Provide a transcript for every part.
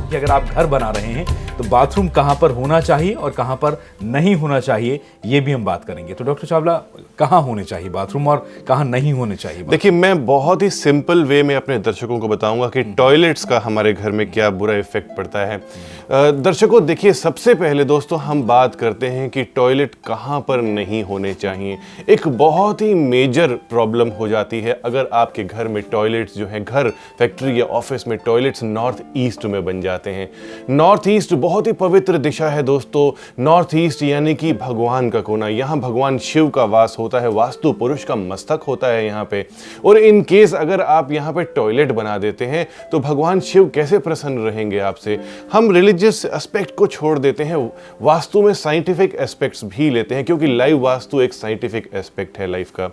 कि अगर आप घर बना रहे हैं तो बाथरूम कहाँ पर होना चाहिए और कहाँ पर नहीं होना चाहिए, ये भी हम बात करेंगे। तो डॉक्टर चावला, कहाँ होने चाहिए बाथरूम और कहाँ नहीं होने चाहिए? देखिए, मैं बहुत ही सिंपल वे में अपने दर्शकों को बताऊंगा कि टॉयलेट्स का हमारे घर में क्या बुरा इफेक्ट पड़ता है। दर्शकों देखिए, सबसे पहले दोस्तों हम बात करते हैं कि टॉयलेट कहाँ पर नहीं होने चाहिए। एक बहुत ही मेजर प्रॉब्लम हो जाती है अगर आपके घर में टॉयलेट्स जो हैं, घर, फैक्ट्री या ऑफिस में टॉयलेट्स नॉर्थ ईस्ट में बन जाते हैं। नॉर्थ ईस्ट बहुत ही पवित्र दिशा है दोस्तों। नॉर्थ ईस्ट यानी कि भगवान का कोना, यहाँ भगवान शिव का वास होता है, वास्तु पुरुष का मस्तक होता है यहाँ पे। और इन केस अगर आप यहाँ पे टॉयलेट बना देते हैं तो भगवान शिव कैसे प्रसन्न रहेंगे आपसे। हम रिलीजियस एस्पेक्ट को छोड़ देते हैं, वास्तु में साइंटिफिक एस्पेक्ट्स भी लेते हैं, क्योंकि लाइव वास्तु एक साइंटिफिक एस्पेक्ट है लाइफ का।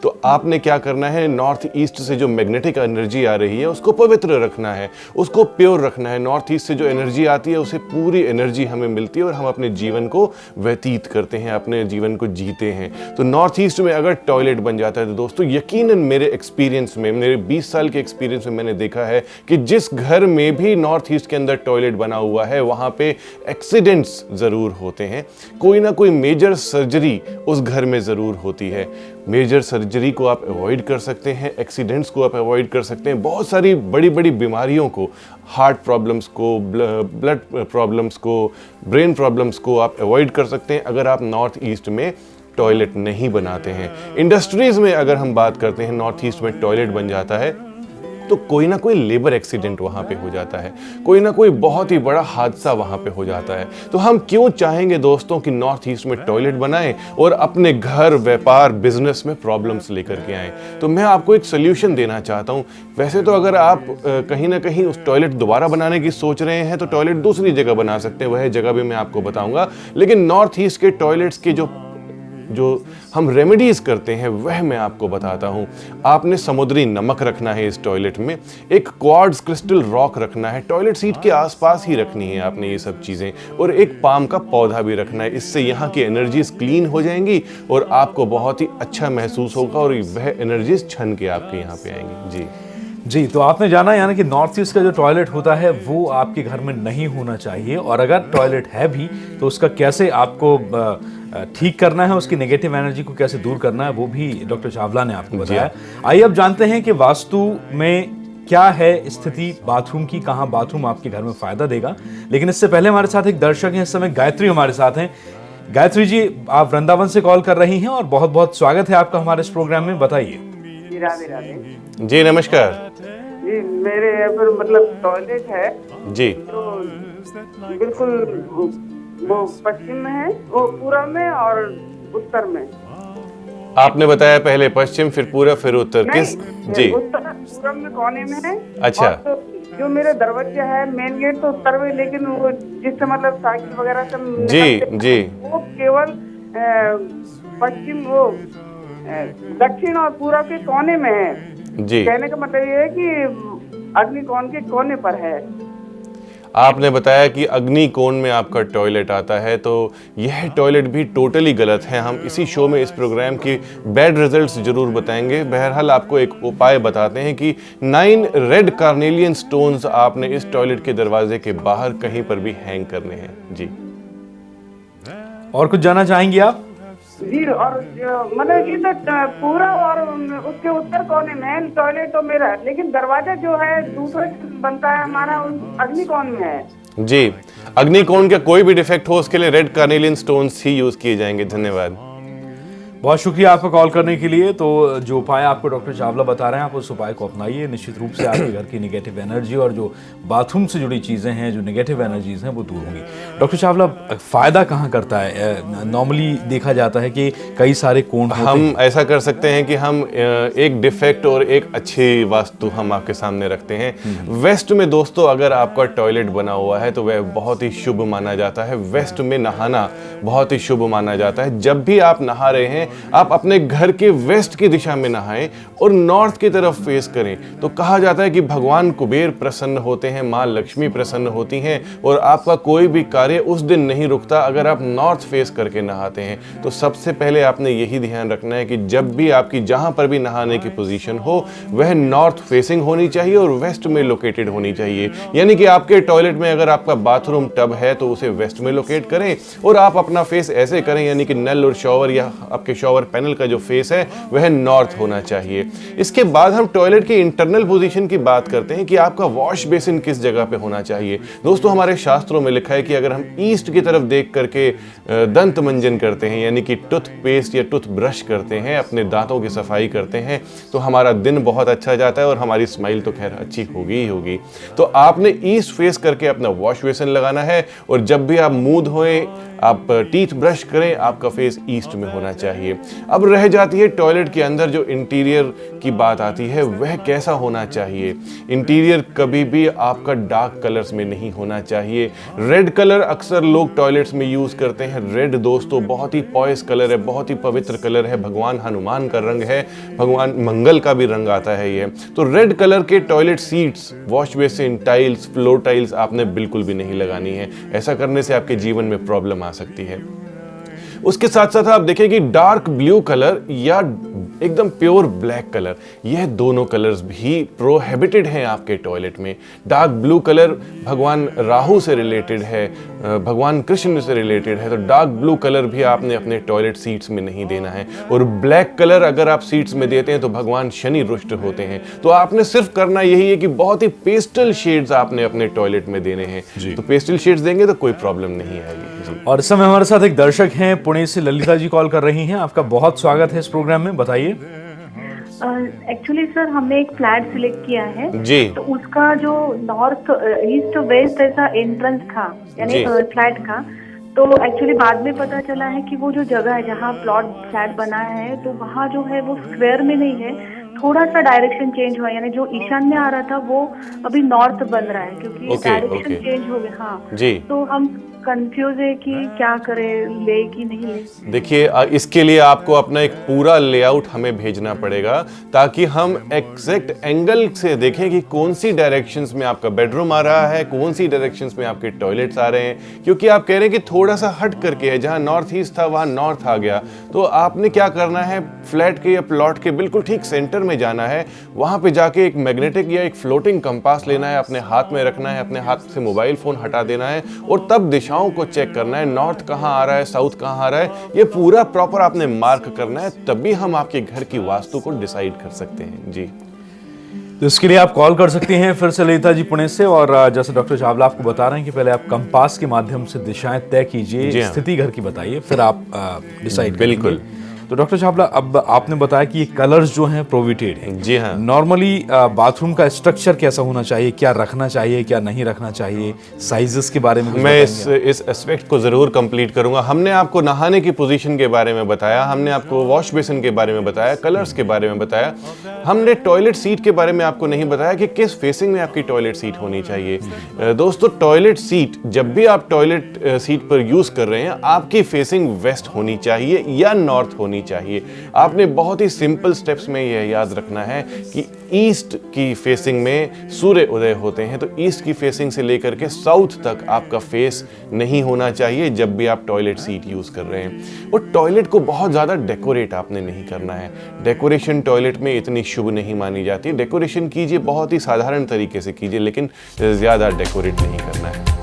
तो आपने क्या करना है, नॉर्थ ईस्ट से जो मैग्नेटिक एनर्जी आ रही है उसको पवित्र रखना है, उसको प्योर रखना है। नॉर्थ ईस्ट से जो एनर्जी आती है उसे पूरी एनर्जी हमें मिलती है और हम अपने जीवन को व्यतीत करते हैं, अपने जीवन को जीते हैं। तो नॉर्थ ईस्ट में अगर टॉयलेट बन जाता है तो दोस्तों यकीनन मेरे एक्सपीरियंस में, मेरे 20 साल के एक्सपीरियंस में मैंने देखा है कि जिस घर में भी नॉर्थ ईस्ट के अंदर टॉयलेट बना हुआ है वहां पे एक्सीडेंट्स जरूर होते हैं। कोई ना कोई मेजर सर्जरी उस घर में जरूर होती है। मेजर सर्जरी को आप अवॉइड कर सकते हैं, एक्सीडेंट्स को आप अवॉइड कर सकते हैं, बहुत सारी बड़ी बड़ी बीमारियों को, हार्ट प्रॉब्लम्स को, ब्लड प्रॉब्लम्स को, ब्रेन प्रॉब्लम्स को आप अवॉइड कर सकते हैं अगर आप नॉर्थ ईस्ट में टॉयलेट नहीं बनाते हैं। इंडस्ट्रीज में अगर हम बात करते हैं, नॉर्थ ईस्ट में टॉयलेट बन जाता है तो कोई ना कोई लेबर एक्सीडेंट वहाँ पे हो जाता है, कोई ना कोई बहुत ही बड़ा हादसा वहाँ पे हो जाता है। तो हम क्यों चाहेंगे दोस्तों कि नॉर्थ ईस्ट में टॉयलेट बनाएं और अपने घर, व्यापार, बिजनेस में प्रॉब्लम्स लेकर के आएं। तो मैं आपको एक सोल्यूशन देना चाहता हूँ। वैसे तो अगर आप कहीं ना कहीं उस टॉयलेट दोबारा बनाने की सोच रहे हैं तो टॉयलेट दूसरी जगह बना सकते हैं, वह जगह भी मैं आपको बताऊंगा। लेकिन नॉर्थ ईस्ट के टॉयलेट्स के जो हम रेमेडीज करते हैं वह मैं आपको बताता हूं। आपने समुद्री नमक रखना है इस टॉयलेट में, एक क्वार्ट्ज क्रिस्टल रॉक रखना है, टॉयलेट सीट के आसपास ही रखनी है आपने ये सब चीजें, और एक पाम का पौधा भी रखना है। इससे यहाँ की एनर्जीज क्लीन हो जाएंगी और आपको बहुत ही अच्छा महसूस होगा और वह एनर्जीज छन के आपके यहाँ पे आएंगी। जी, तो आपने जाना यानी कि नॉर्थ ईस्ट का जो टॉयलेट होता है वो आपके घर में नहीं होना चाहिए, और अगर टॉयलेट है भी तो उसका कैसे आपको ठीक करना है, उसकी नेगेटिव एनर्जी को कैसे दूर करना है, वो भी डॉक्टर चावला ने आपको बताया। आइए अब जानते हैं कि वास्तु में क्या है स्थिति बाथरूम की, कहाँ बाथरूम आपके घर में फायदा देगा। लेकिन इससे पहले हमारे साथ एक दर्शक हैं, इस समय गायत्री हमारे साथ हैं। गायत्री जी, आप वृंदावन से कॉल कर रही हैं और बहुत बहुत स्वागत है आपका हमारे इस प्रोग्राम में, बताइए। राधे राधे जी, नमस्कार जी। मेरे यहाँ पर मतलब टॉयलेट है जी, तो बिल्कुल वो पश्चिम में है, वो पूर्व में और उत्तर में। आपने बताया पहले पश्चिम, फिर पूरब, फिर उत्तर, किस? जी, पूर्व में कोने में है। अच्छा। और तो जो मेरे दरवाजा है, मेन गेट तो उत्तर में, लेकिन वो जिससे मतलब साइकिल वगैरह से जी जी, वो केवल पश्चिम, वो दक्षिण और पूर्व के कोने में है जी। कहने का मतलब ये है कि अग्निकोण के कोने पर है। आपने बताया कि अग्निकोण में आपका टॉयलेट आता है, तो यह टॉयलेट भी टोटली गलत है। हम इसी शो में, इस प्रोग्राम की बैड रिजल्ट्स जरूर बताएंगे। बहरहाल आपको एक उपाय बताते हैं कि 9 रेड कार्नेलियन स्टोन्स आपने इस टॉयलेट के दरवाजे के बाहर कहीं पर भी हैंग करने हैं। जी, और कुछ जानना चाहेंगे आप? जी, और मतलब ये तो पूरा और उसके उत्तर कोने में है टॉयलेट तो मेरा, लेकिन दरवाजा जो है दूसरा बनता है हमारा अग्निकोण में है। जी, अग्निकोण का कोई भी डिफेक्ट हो उसके लिए रेड कार्नेलियन स्टोन्स ही यूज किए जाएंगे। धन्यवाद, बहुत शुक्रिया आपका कॉल करने के लिए। तो जो उपाय आपको डॉक्टर चावला बता रहे हैं, आप उस उपाय को अपनाइए। निश्चित रूप से आपके घर की नेगेटिव एनर्जी और जो बाथरूम से जुड़ी चीज़ें हैं, जो नेगेटिव एनर्जीज हैं, वो दूर होंगी। डॉक्टर चावला, फ़ायदा कहाँ करता है? नॉर्मली देखा जाता है कि कई सारे कोण हम ऐसा कर सकते हैं कि हम एक डिफेक्ट और एक अच्छी वास्तु हम आपके सामने रखते हैं। वेस्ट में दोस्तों अगर आपका टॉयलेट बना हुआ है तो वह बहुत ही शुभ माना जाता है। वेस्ट में नहाना बहुत ही शुभ माना जाता है। जब भी आप नहा रहे हैं हैं, आप अपने घर के वेस्ट की दिशा में नहाएं और नॉर्थ की तरफ फेस करें। तो कहा जाता है कि भगवान कुबेर प्रसन्न होते हैं, माँ लक्ष्मी प्रसन्न होती हैं और आपका कोई भी कार्य उस दिन नहीं रुकता अगर आप नॉर्थ फेस करके नहाते हैं। तो सबसे पहले आपने यही ध्यान रखना है कि जब भी आपकी जहां पर भी नहाने की पोजीशन हो वह नॉर्थ फेसिंग होनी चाहिए और वेस्ट में लोकेटेड होनी चाहिए। यानी कि आपके टॉयलेट में अगर आपका बाथरूम टब है तो उसे वेस्ट में लोकेट करें और आप अपना फेस ऐसे करें, यानी कि नल और शॉवर या आपके शॉवर पैनल का जो फेस है वह नॉर्थ होना चाहिए। इसके बाद हम टॉयलेट की इंटरनल पोजीशन की बात करते हैं कि आपका वॉश बेसिन किस जगह पे होना चाहिए। दोस्तों, हमारे शास्त्रों में लिखा है कि अगर हम ईस्ट की तरफ देख करके दंत मंजन करते हैं, यानी कि टूथपेस्ट या टूथ ब्रश करते हैं, अपने दांतों की सफाई करते हैं, तो हमारा दिन बहुत अच्छा जाता है और हमारी स्माइल तो खैर अच्छी होगी ही होगी। तो आपने ईस्ट फेस करके अपना वॉश बेसिन लगाना है और जब भी आप मुंह धोएं, आप टीथ ब्रश करें, आपका फेस ईस्ट में होना चाहिए। अब रह जाती है टॉयलेट के अंदर जो इंटीरियर की बात आती है, वह कैसा होना चाहिए। इंटीरियर कभी भी आपका डार्क कलर्स में नहीं होना चाहिए। रेड कलर अक्सर लोग टॉयलेट्स में यूज करते हैं। रेड दोस्तों बहुत ही पॉयस कलर है, बहुत ही पवित्र कलर है, भगवान हनुमान का रंग है, भगवान मंगल का भी रंग आता है ये। तो रेड कलर के toilet seats, wash basin, tiles, floor tiles आपने बिल्कुल भी नहीं लगानी है। ऐसा करने से आपके जीवन में प्रॉब्लम आ सकती है। उसके साथ साथ आप देखें कि डार्क ब्लू कलर या एकदम प्योर ब्लैक कलर, यह दोनों कलर्स भी प्रोहिबिटेड हैं आपके टॉयलेट में। डार्क ब्लू कलर भगवान राहु से रिलेटेड है, भगवान कृष्ण से रिलेटेड है, तो डार्क ब्लू कलर भी आपने अपने टॉयलेट सीट्स में नहीं देना है। और ब्लैक कलर अगर आप सीट्स में देते हैं तो भगवान शनि रुष्ट होते हैं। तो आपने सिर्फ करना यही है कि बहुत ही पेस्टल शेड्स आपने अपने टॉयलेट में देने हैं। तो पेस्टल शेड्स देंगे तो कोई प्रॉब्लम नहीं आएगी जी। और इस समय हमारे साथ एक दर्शक हैं, पुणे से ललिता जी कॉल कर रही हैं। आपका बहुत स्वागत है इस प्रोग्राम में, बताइए। एक्चुअली सर, हमने एक फ्लैट सिलेक्ट किया है जी। तो उसका जो नॉर्थ ईस्ट वेस्ट ऐसा एंट्रेंस था, यानी फ्लैट का, तो एक्चुअली बाद में पता चला है कि वो जो जगह है जहाँ प्लॉट फ्लैट बना है तो वहाँ जो है वो स्क्वायर में नहीं है, थोड़ा सा डायरेक्शन चेंज हुआ, यानी जो ईशान्य आ रहा था वो अभी नॉर्थ बन रहा है क्योंकि डायरेक्शन चेंज हो गया। हाँ जी। तो हम कंफ्यूज है कि क्या करें, ले कि नहीं ले। देखिए, इसके लिए आपको अपना एक पूरा लेआउट हमें भेजना पड़ेगा ताकि हम एग्जैक्ट एंगल से देखें कि कौन सी डायरेक्शंस में आपका बेडरूम आ रहा है, कौन सी डायरेक्शंस में आपके टॉयलेट्स आ रहे हैं। क्योंकि आप कह रहे हैं कि थोड़ा सा हट करके है, जहां नॉर्थ ईस्ट था वहां नॉर्थ आ गया, तो आपने क्या करना है, फ्लैट के या प्लॉट के बिल्कुल ठीक सेंटर में जाना है। वहां पे जाके एक मैग्नेटिक या एक फ्लोटिंग कंपास लेना है, अपने हाथ में रखना है, अपने हाथ से मोबाइल फोन हटा देना है और तब दिशाओं को चेक करना है, नॉर्थ कहां आ रहा है, साउथ कहां आ रहा है, ये पूरा प्रॉपर आपने मार्क करना है, तभी हम आपके घर की वास्तु को डिसाइड कर सकते हैं जी। तो इसके लिए आप कॉल कर सकती हैं फिर से ललिता जी पुणे से। और जैसे डॉक्टर चावला आपको बता रहे हैं कि पहले आप कंपास के माध्यम से दिशाएं तय कीजिए, स्थिति घर की बताइए, फिर आप डिसाइड। बिल्कुल। तो डॉक्टर चावला, अब आपने बताया कि ये कलर्स जो हैं प्रोविटेड हैं। जी हाँ। नॉर्मली बाथरूम का स्ट्रक्चर कैसा होना चाहिए, क्या रखना चाहिए, क्या नहीं रखना चाहिए, साइजेस के बारे में कुछ मैं बताएंगे? इस एस्पेक्ट को जरूर कंप्लीट करूंगा। हमने आपको नहाने की पोजीशन के बारे में बताया, हमने आपको वॉश बेसिन के बारे में बताया, कलर्स के बारे में बताया, हमने टॉयलेट सीट के बारे में आपको नहीं बताया कि किस फेसिंग में आपकी टॉयलेट सीट होनी चाहिए। दोस्तों, टॉयलेट सीट जब भी आप टॉयलेट सीट पर यूज कर रहे हैं, आपकी फेसिंग वेस्ट होनी चाहिए या नॉर्थ होनी चाहिए। आपने बहुत ही सिंपल स्टेप्स में यह याद रखना है कि ईस्ट की फेसिंग में सूर्य उदय होते हैं, तो ईस्ट की फेसिंग से लेकर के साउथ तक आपका फेस नहीं होना चाहिए जब भी आप टॉयलेट सीट यूज कर रहे हैं। और टॉयलेट को बहुत ज्यादा डेकोरेट आपने नहीं करना है। डेकोरेशन टॉयलेट में इतनी शुभ नहीं मानी जाती। डेकोरेशन कीजिए, बहुत ही साधारण तरीके से कीजिए, लेकिन ज्यादा डेकोरेट नहीं करना है।